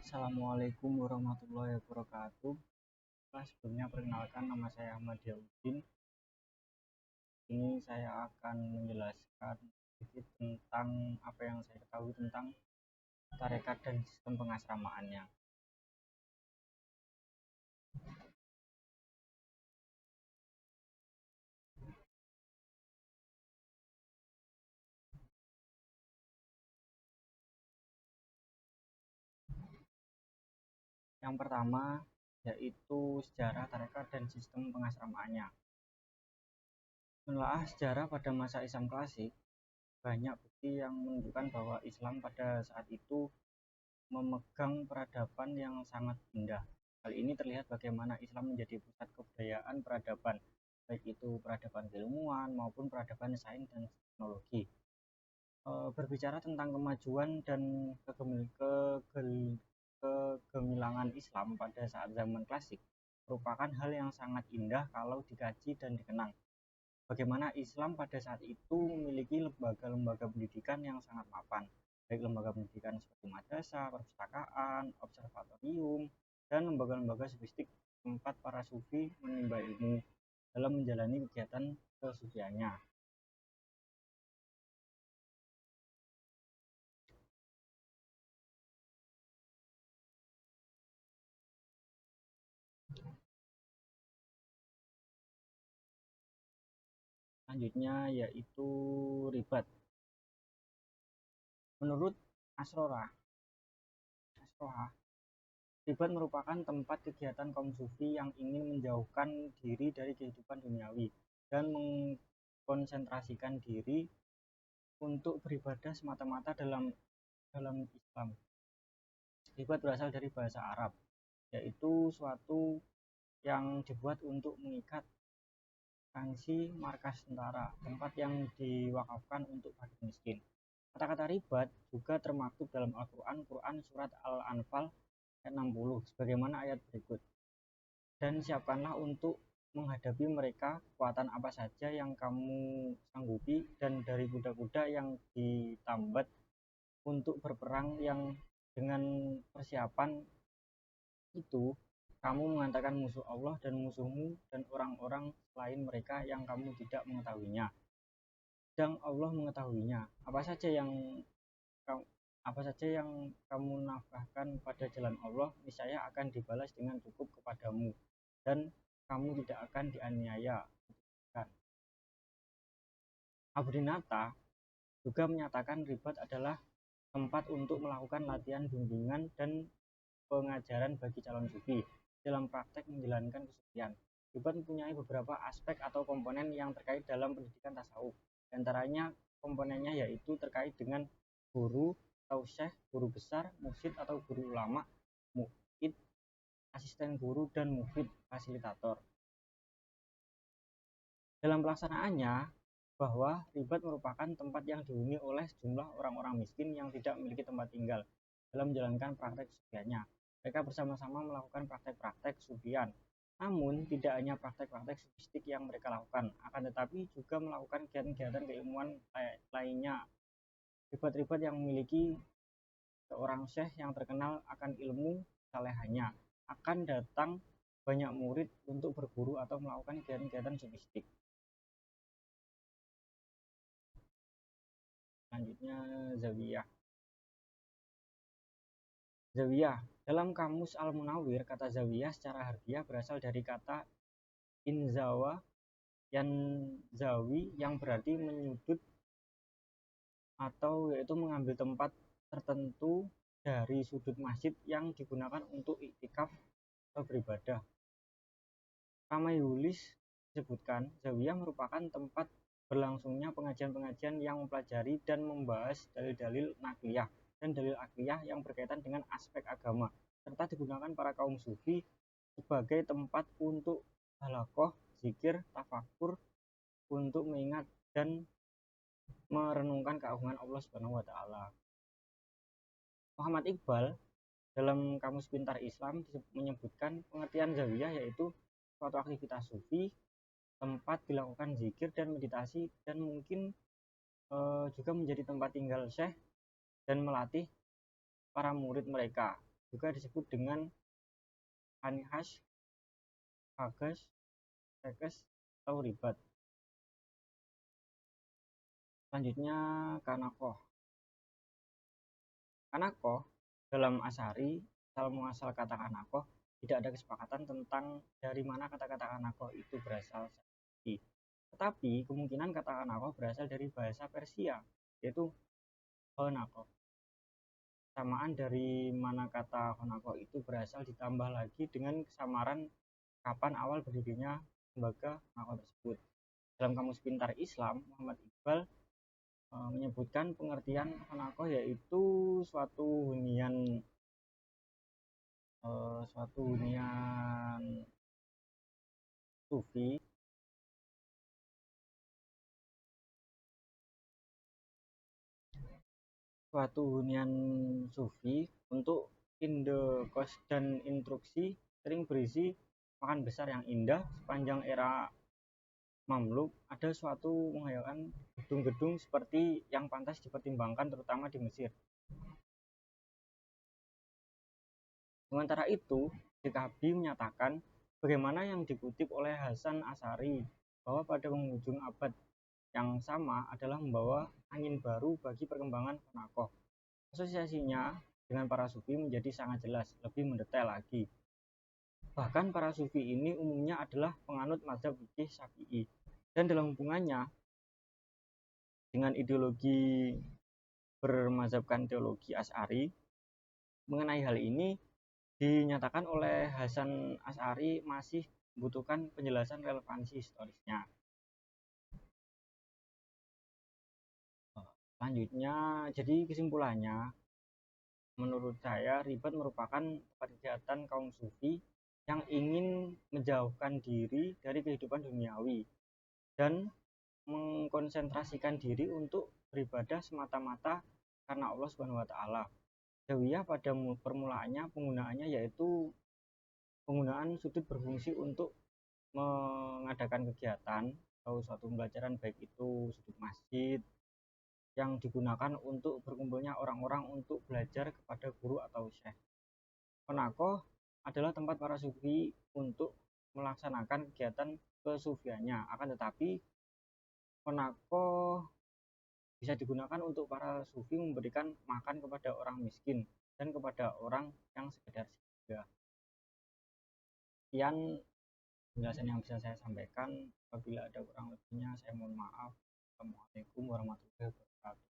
Assalamualaikum warahmatullahi wabarakatuh. Sebelumnya perkenalkan, nama saya Ahmad Yaudin. Ini saya akan menjelaskan sedikit tentang apa yang saya ketahui tentang tarekat dan sistem pengasramaannya. Yang pertama yaitu sejarah tarekat dan sistem pengasramaannya. Menelaah sejarah pada masa Islam klasik, banyak bukti yang menunjukkan bahwa Islam pada saat itu memegang peradaban yang sangat indah. Hal ini terlihat bagaimana Islam menjadi pusat kebudayaan peradaban, baik itu peradaban keilmuan maupun peradaban sains dan teknologi. Berbicara tentang kemajuan dan kegemilangan Islam pada saat zaman klasik merupakan hal yang sangat indah kalau dikaji dan dikenang. Bagaimana Islam pada saat itu memiliki lembaga-lembaga pendidikan yang sangat mapan, baik lembaga pendidikan seperti madrasah, perpustakaan, observatorium, dan lembaga-lembaga sofistik tempat para sufi menimba ilmu dalam menjalani kegiatan kesufiannya. Selanjutnya yaitu ribat. Menurut Asroha, ribat merupakan tempat kegiatan kaum sufi yang ingin menjauhkan diri dari kehidupan duniawi dan mengkonsentrasikan diri untuk beribadah semata-mata dalam Islam. Ribat berasal dari bahasa Arab, yaitu suatu yang dibuat untuk mengikat fungsi markas tentara, tempat yang diwakafkan untuk fakir miskin. Kata-kata ribat juga termaktub dalam Al-Quran surat Al-Anfal ayat 60 sebagaimana ayat berikut. Dan siapkanlah untuk menghadapi mereka kekuatan apa saja yang kamu sanggupi, dan dari kuda-kuda yang ditambat untuk berperang, yang dengan persiapan itu kamu mengatakan musuh Allah dan musuhmu dan orang-orang selain mereka yang kamu tidak mengetahuinya. Dan Allah mengetahuinya. Apa saja yang kamu nafkahkan pada jalan Allah, niscaya akan dibalas dengan cukup kepadamu, dan kamu tidak akan dianiaya. Abdinata juga menyatakan ribat adalah tempat untuk melakukan latihan bimbingan dan pengajaran bagi calon sufi dalam praktek menjalankan kesufian. Ribat mempunyai beberapa aspek atau komponen yang terkait dalam pendidikan tasawuf. Di antaranya komponennya yaitu terkait dengan guru atau syekh, guru besar, mursyid atau guru ulama, mu'id, asisten guru, dan mufid, fasilitator. Dalam pelaksanaannya, bahwa ribat merupakan tempat yang dihuni oleh sejumlah orang-orang miskin yang tidak memiliki tempat tinggal dalam menjalankan praktek kesufiannya. Mereka bersama-sama melakukan praktek-praktek kesufian. Namun, tidak hanya praktek-praktek sofistik yang mereka lakukan, akan tetapi juga melakukan kegiatan-kegiatan keilmuan lainnya. Ribat-ribat yang memiliki seorang syekh yang terkenal akan ilmu salehannya akan datang banyak murid untuk berguru atau melakukan kegiatan-kegiatan sofistik. Selanjutnya zawiyah. Zawiyah. Dalam kamus Al-Munawwir, kata zawiyah secara harfiah berasal dari kata inzawa yanzawi yang berarti menyudut atau yaitu mengambil tempat tertentu dari sudut masjid yang digunakan untuk iktikaf atau beribadah. Ramayulis disebutkan zawiyah merupakan tempat berlangsungnya pengajian-pengajian yang mempelajari dan membahas dalil-dalil nakliyah dan dalil akliyah yang berkaitan dengan aspek agama, serta digunakan para kaum sufi sebagai tempat untuk halaqah, zikir, tafakur, untuk mengingat dan merenungkan keagungan Allah Subhanahu wa taala. Muhammad Iqbal dalam Kamus Pintar Islam menyebutkan pengertian zawiyah yaitu suatu aktivitas sufi, tempat dilakukan zikir dan meditasi, dan mungkin juga menjadi tempat tinggal syekh dan melatih para murid mereka. juga disebut dengan Anihash, Hagas, Tekes, atau Ribat. Selanjutnya Kanakoh. Kanakoh dalam Asy'ari, asal muasal kata Kanakoh, tidak ada kesepakatan tentang dari mana kata-kata Kanakoh itu berasal. Tetapi kemungkinan kata Kanakoh berasal dari bahasa Persia, yaitu Honakoh. Kesamaan dari mana kata Honakoh itu berasal ditambah lagi dengan kesamaran kapan awal berdirinya lembaga Honakoh tersebut. Dalam Kamus Pintar Islam, Muhammad Iqbal menyebutkan pengertian Honakoh yaitu suatu hunian sufi untuk indekos dan instruksi, sering berisi makan besar yang indah. Sepanjang era Mamluk ada suatu menghayalkan gedung-gedung seperti yang pantas dipertimbangkan, terutama di Mesir. Sementara itu, DKB menyatakan bagaimana yang dikutip oleh Hasan Asy'ari bahwa pada penghujung abad yang sama adalah membawa angin baru bagi perkembangan Honakoh. Asosiasinya dengan para sufi menjadi sangat jelas, lebih mendetail lagi. Bahkan para sufi ini umumnya adalah penganut mazhab fikih Syafi'i, dan dalam hubungannya dengan ideologi bermazhabkan teologi Asy'ari. Mengenai hal ini dinyatakan oleh Hasan Asy'ari masih membutuhkan penjelasan relevansi historisnya. Selanjutnya, jadi kesimpulannya, menurut saya Ribat merupakan kegiatan kaum sufi yang ingin menjauhkan diri dari kehidupan duniawi dan mengkonsentrasikan diri untuk beribadah semata-mata karena Allah Subhanahu wa taala. Zawiyah pada permulaannya penggunaannya yaitu penggunaan sudut berfungsi untuk mengadakan kegiatan atau suatu pembelajaran, baik itu sudut masjid yang digunakan untuk berkumpulnya orang-orang untuk belajar kepada guru atau syekh. Honakoh adalah tempat para sufi untuk melaksanakan kegiatan kesufiannya. Akan tetapi Honakoh bisa digunakan untuk para sufi memberikan makan kepada orang miskin dan kepada orang yang sekedar singgah. Sekian penjelasan yang bisa saya sampaikan. Apabila ada kurang lebihnya, saya mohon maaf. Assalamualaikum warahmatullahi wabarakatuh.